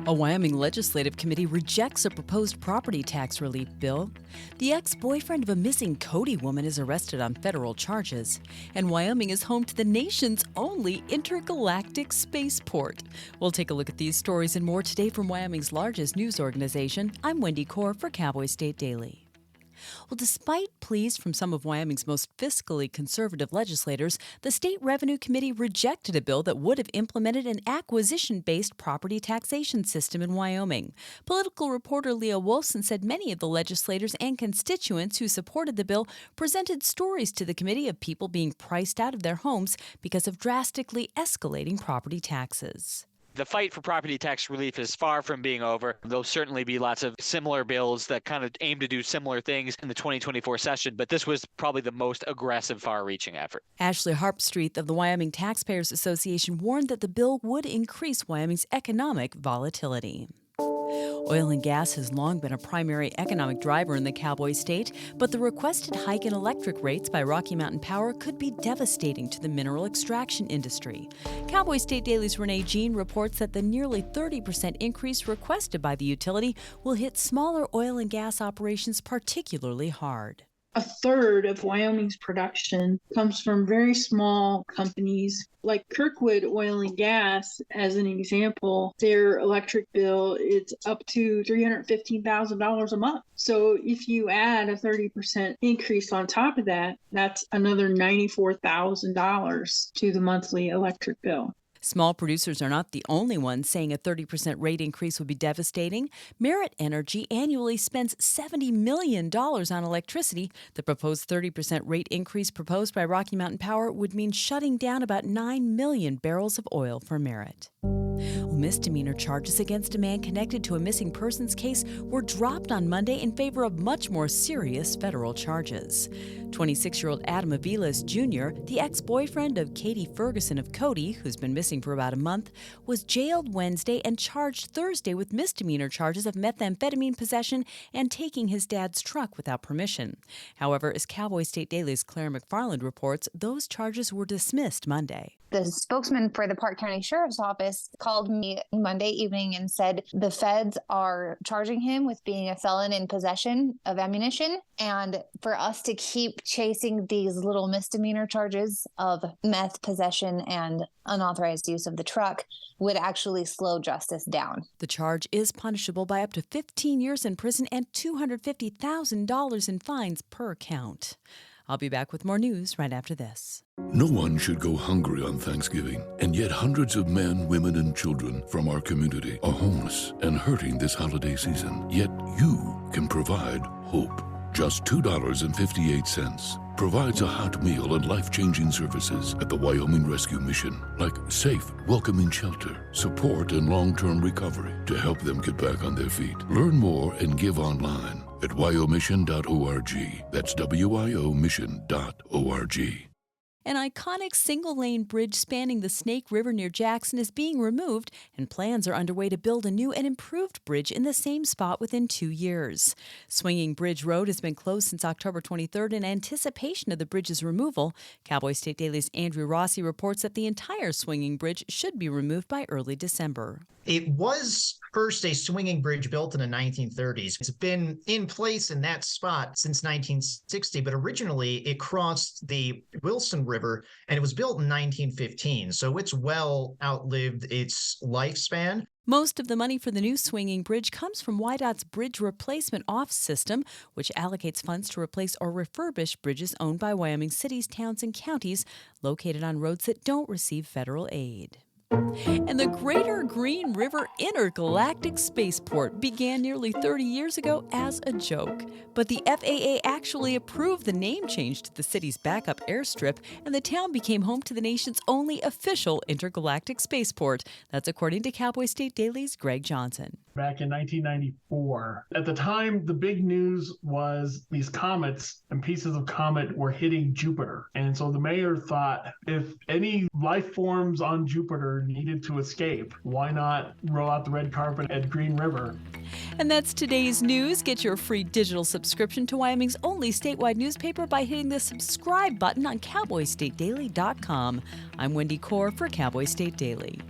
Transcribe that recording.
A Wyoming legislative committee rejects a proposed property tax relief bill. The ex-boyfriend of a missing Cody woman is arrested on federal charges. And Wyoming is home to the nation's only intergalactic spaceport. We'll take a look at these stories and more today from Wyoming's largest news organization. I'm Wendy Corr for Cowboy State Daily. Well, despite pleas from some of Wyoming's most fiscally conservative legislators, the State Revenue Committee rejected a bill that would have implemented an acquisition-based property taxation system in Wyoming. Political reporter Leah Wolfson said many of the legislators and constituents who supported the bill presented stories to the committee of people being priced out of their homes because of drastically escalating property taxes. The fight for property tax relief is far from being over. There'll certainly be lots of similar bills that kind of aim to do similar things in the 2024 session, but this was probably the most aggressive, far-reaching effort. Ashley Harpstreet of the Wyoming Taxpayers Association warned that the bill would increase Wyoming's economic volatility. Oil and gas has long been a primary economic driver in the Cowboy State, but the requested hike in electric rates by Rocky Mountain Power could be devastating to the mineral extraction industry. Cowboy State Daily's Renee Jean reports that the nearly 30% increase requested by the utility will hit smaller oil and gas operations particularly hard. A third of Wyoming's production comes from very small companies like Kirkwood Oil and Gas. As an example, their electric bill is up to $315,000 a month. So if you add a 30% increase on top of that, that's another $94,000 to the monthly electric bill. Small producers are not the only ones saying a 30% rate increase would be devastating. Merit Energy annually spends $70 million on electricity. The proposed 30% rate increase proposed by Rocky Mountain Power would mean shutting down about 9 million barrels of oil for Merit. Misdemeanor charges against a man connected to a missing persons case were dropped on Monday in favor of much more serious federal charges. 26-year-old Adam Aviles Jr., the ex-boyfriend of Katie Ferguson of Cody, who's been missing for about a month, was jailed Wednesday and charged Thursday with misdemeanor charges of methamphetamine possession and taking his dad's truck without permission. However, as Cowboy State Daily's Claire McFarland reports, those charges were dismissed Monday. The spokesman for the Park County Sheriff's Office called me Monday evening and said the feds are charging him with being a felon in possession of ammunition. And for us to keep chasing these little misdemeanor charges of meth possession and unauthorized use of the truck would actually slow justice down. The charge is punishable by up to 15 years in prison and $250,000 in fines per count. I'll be back with more news right after this. No one should go hungry on Thanksgiving, and yet hundreds of men, women, and children from our community are homeless and hurting this holiday season. Yet you can provide hope. Just $2.58 provides a hot meal and life-changing services at the Wyoming Rescue Mission, like safe, welcoming shelter, support, and long-term recovery to help them get back on their feet. Learn more and give online at wyomission.org. That's wyomission.org. An iconic single-lane bridge spanning the Snake River near Jackson is being removed, and plans are underway to build a new and improved bridge in the same spot within 2 years. Swinging Bridge Road has been closed since October 23rd in anticipation of the bridge's removal. Cowboy State Daily's Andrew Rossi reports that the entire swinging bridge should be removed by early December. It was first a swinging bridge built in the 1930s. It's been in place in that spot since 1960, but originally it crossed the Wilson River and it was built in 1915. So it's well outlived its lifespan. Most of the money for the new swinging bridge comes from WYDOT's Bridge Replacement Off system, which allocates funds to replace or refurbish bridges owned by Wyoming cities, towns, and counties located on roads that don't receive federal aid. And the Greater Green River Intergalactic Spaceport began nearly 30 years ago as a joke. But the FAA actually approved the name change to the city's backup airstrip, and the town became home to the nation's only official intergalactic spaceport. That's according to Cowboy State Daily's Greg Johnson. Back in 1994. At the time, the big news was these comets and pieces of comet were hitting Jupiter. And so the mayor thought, if any life forms on Jupiter needed to escape, why not roll out the red carpet at Green River? And that's today's news. Get your free digital subscription to Wyoming's only statewide newspaper by hitting the subscribe button on CowboyStateDaily.com. I'm Wendy Corr for Cowboy State Daily.